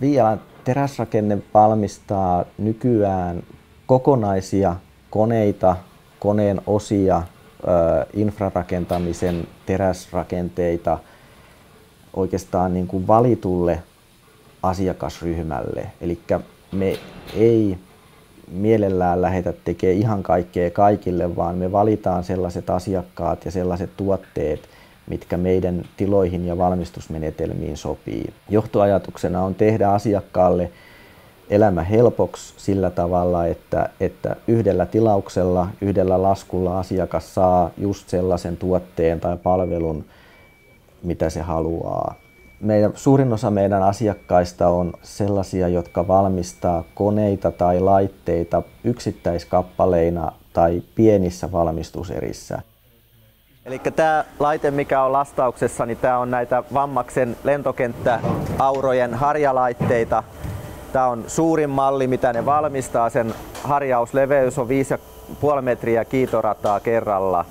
Viialan teräsrakenne valmistaa nykyään kokonaisia koneita, koneen osia, infrarakentamisen teräsrakenteita oikeastaan niin kuin valitulle asiakasryhmälle. Eli me ei mielellään lähdetä tekemään ihan kaikkea kaikille, vaan me valitaan sellaiset asiakkaat ja sellaiset tuotteet, mitkä meidän tiloihin ja valmistusmenetelmiin sopii. Johtoajatuksena on tehdä asiakkaalle elämä helpoksi sillä tavalla, että yhdellä tilauksella, yhdellä laskulla asiakas saa just sellaisen tuotteen tai palvelun, mitä se haluaa. Suurin osa meidän asiakkaista on sellaisia, jotka valmistaa koneita tai laitteita yksittäiskappaleina tai pienissä valmistuserissä. Eli tämä laite, mikä on lastauksessa, niin tämä on näitä Vammaksen lentokenttäaurojen harjalaitteita. Tämä on suurin malli, mitä ne valmistaa. Sen harjausleveys on 5,5 metriä kiitorataa kerralla.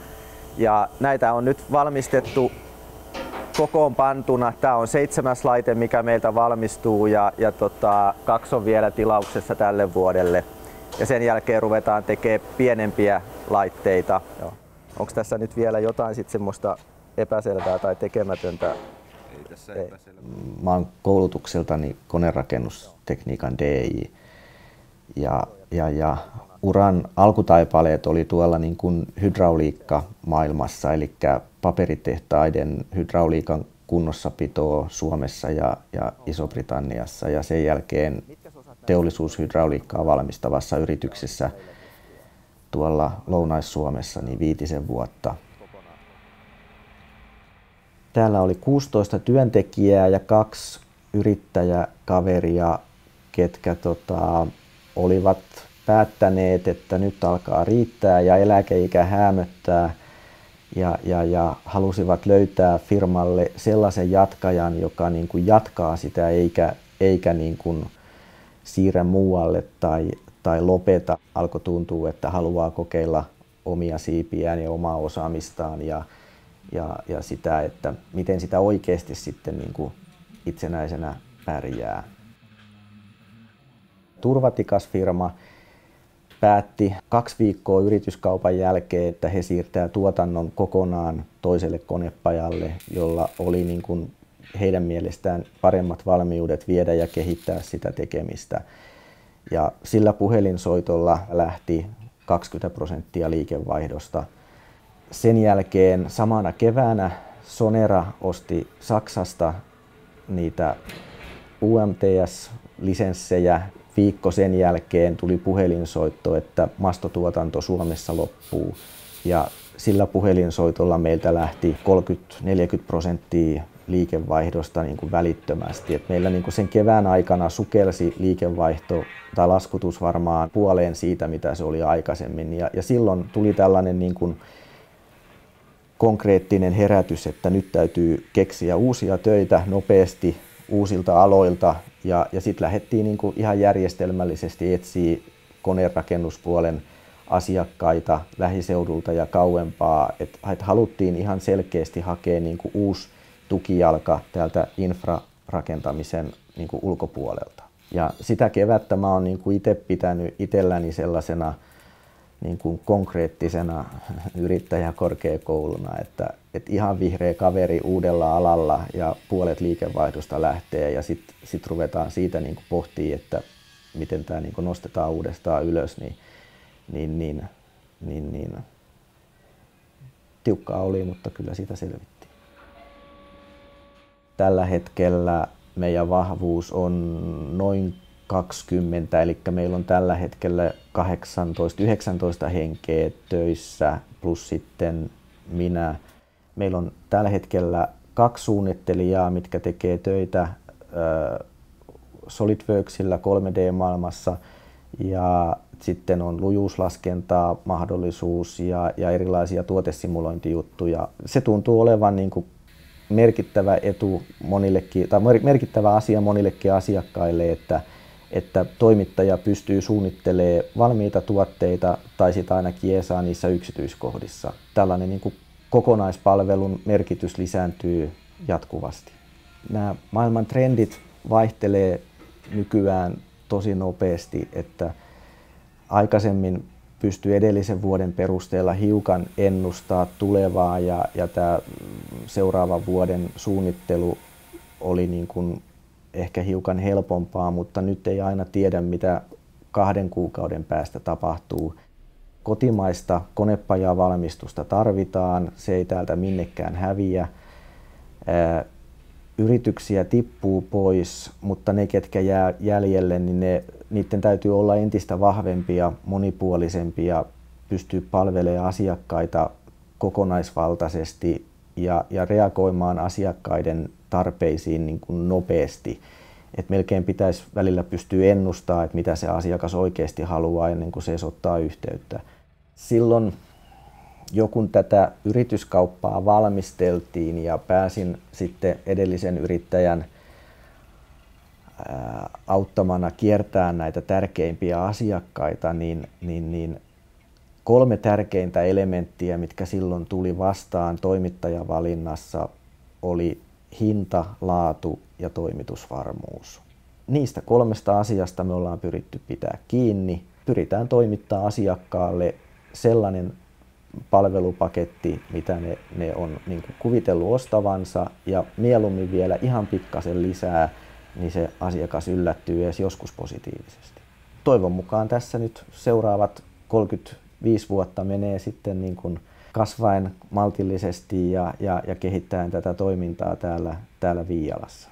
Ja näitä on nyt valmistettu kokoonpantuna. Tämä on 7. laite, mikä meiltä valmistuu ja 2 on vielä tilauksessa tälle vuodelle. Ja sen jälkeen ruvetaan tekemään pienempiä laitteita. Onko tässä nyt vielä jotain semmoista epäselvää tai tekemätöntä? Ei tässä epäselvää. Mä oon koulutukseltani konerakennustekniikan DI ja uran alkutaipaleet oli tuolla niin kuin hydrauliikka-maailmassa, eli paperitehtaiden hydrauliikan kunnossapitoa Suomessa ja Iso-Britanniassa ja sen jälkeen teollisuushydrauliikkaa valmistavassa yrityksessä tuolla Lounais-Suomessa niin 5 vuotta. Täällä oli 16 työntekijää ja 2 yrittäjäkaveria, ketkä olivat päättäneet, että nyt alkaa riittää ja eläkeikä häämöttää ja halusivat löytää firmalle sellaisen jatkajan, joka niin kuin jatkaa sitä eikä niin kuin siirrä muualle tai lopeta. Alkoi tuntua, että haluaa kokeilla omia siipiään ja omaa osaamistaan ja sitä, että miten sitä oikeasti sitten niin kuin itsenäisenä pärjää. Turvatikas-firma päätti 2 viikkoa yrityskaupan jälkeen, että he siirtää tuotannon kokonaan toiselle konepajalle, jolla oli niin kuin heidän mielestään paremmat valmiudet viedä ja kehittää sitä tekemistä. Ja sillä puhelinsoitolla lähti 20% liikevaihdosta. Sen jälkeen samana keväänä Sonera osti Saksasta niitä UMTS-lisenssejä. Viikko sen jälkeen tuli puhelinsoitto, että mastotuotanto Suomessa loppuu. Ja sillä puhelinsoitolla meiltä lähti 30-40% liikevaihdosta niin kuin välittömästi. Et meillä niin kuin sen kevään aikana sukelsi liikevaihto tai laskutus varmaan puoleen siitä, mitä se oli aikaisemmin. Ja silloin tuli tällainen niin kuin konkreettinen herätys, että nyt täytyy keksiä uusia töitä nopeasti uusilta aloilta. Ja sitten lähdettiin niin kuin ihan järjestelmällisesti etsiä konerakennuspuolen asiakkaita lähiseudulta ja kauempaa. Et haluttiin ihan selkeästi hakea niin kuin uusi tukijalka täältä infrarakentamisen niin kuin ulkopuolelta. Ja sitä kevättä mä oon niin kuin itse pitänyt itselläni sellaisena niin kuin konkreettisena yrittäjäkorkeakouluna, että ihan vihreä kaveri uudella alalla ja puolet liikevaihdosta lähtee ja sit ruvetaan siitä niin kuin pohtimaan, että miten tämä niin kuin nostetaan uudestaan ylös, niin tiukkaa oli, mutta kyllä siitä selvittiin. Tällä hetkellä meidän vahvuus on noin 20, eli meillä on tällä hetkellä 18-19 henkeä töissä plus sitten minä. Meillä on tällä hetkellä 2 suunnittelijaa, mitkä tekee töitä SolidWorksilla 3D-maailmassa ja sitten on lujuuslaskentaa mahdollisuus ja erilaisia tuotesimulointijuttuja. Se tuntuu olevan niin kuin merkittävä etu monillekin, tai merkittävä asia monillekin asiakkaille, että toimittaja pystyy suunnittelemaan valmiita tuotteita tai sitä ainakin jeesaa niissä yksityiskohdissa. Tällainen niin kuin kokonaispalvelun merkitys lisääntyy jatkuvasti. Nämä maailman trendit vaihtelee nykyään tosi nopeasti, että aikaisemmin pystyi edellisen vuoden perusteella hiukan ennustaa tulevaa ja tämä seuraavan vuoden suunnittelu oli niin kuin ehkä hiukan helpompaa, mutta nyt ei aina tiedä, mitä 2 kuukauden päästä tapahtuu. Kotimaista konepajavalmistusta tarvitaan, se ei täältä minnekään häviä. Yrityksiä tippuu pois, mutta ne, ketkä jää jäljelle, niin niiden täytyy olla entistä vahvempia, monipuolisempia, pystyy palvelemaan asiakkaita kokonaisvaltaisesti ja reagoimaan asiakkaiden tarpeisiin niin kuin nopeasti. Et melkein pitäisi välillä pystyä ennustamaan, että mitä se asiakas oikeasti haluaa ennen kuin se ottaa yhteyttä. Silloin kun tätä yrityskauppaa valmisteltiin ja pääsin sitten edellisen yrittäjän auttamana kiertämään näitä tärkeimpiä asiakkaita, niin 3 tärkeintä elementtiä, mitkä silloin tuli vastaan toimittajavalinnassa, oli hinta, laatu ja toimitusvarmuus. Niistä 3 asiasta me ollaan pyritty pitää kiinni. Pyritään toimittamaan asiakkaalle sellainen palvelupaketti, mitä ne on niin kuin kuvitellut ostavansa, ja mieluummin vielä ihan pikkasen lisää, niin se asiakas yllättyy edes joskus positiivisesti. Toivon mukaan tässä nyt seuraavat 35 vuotta menee sitten niin kuin kasvaen maltillisesti ja kehittäen tätä toimintaa täällä Viialassa.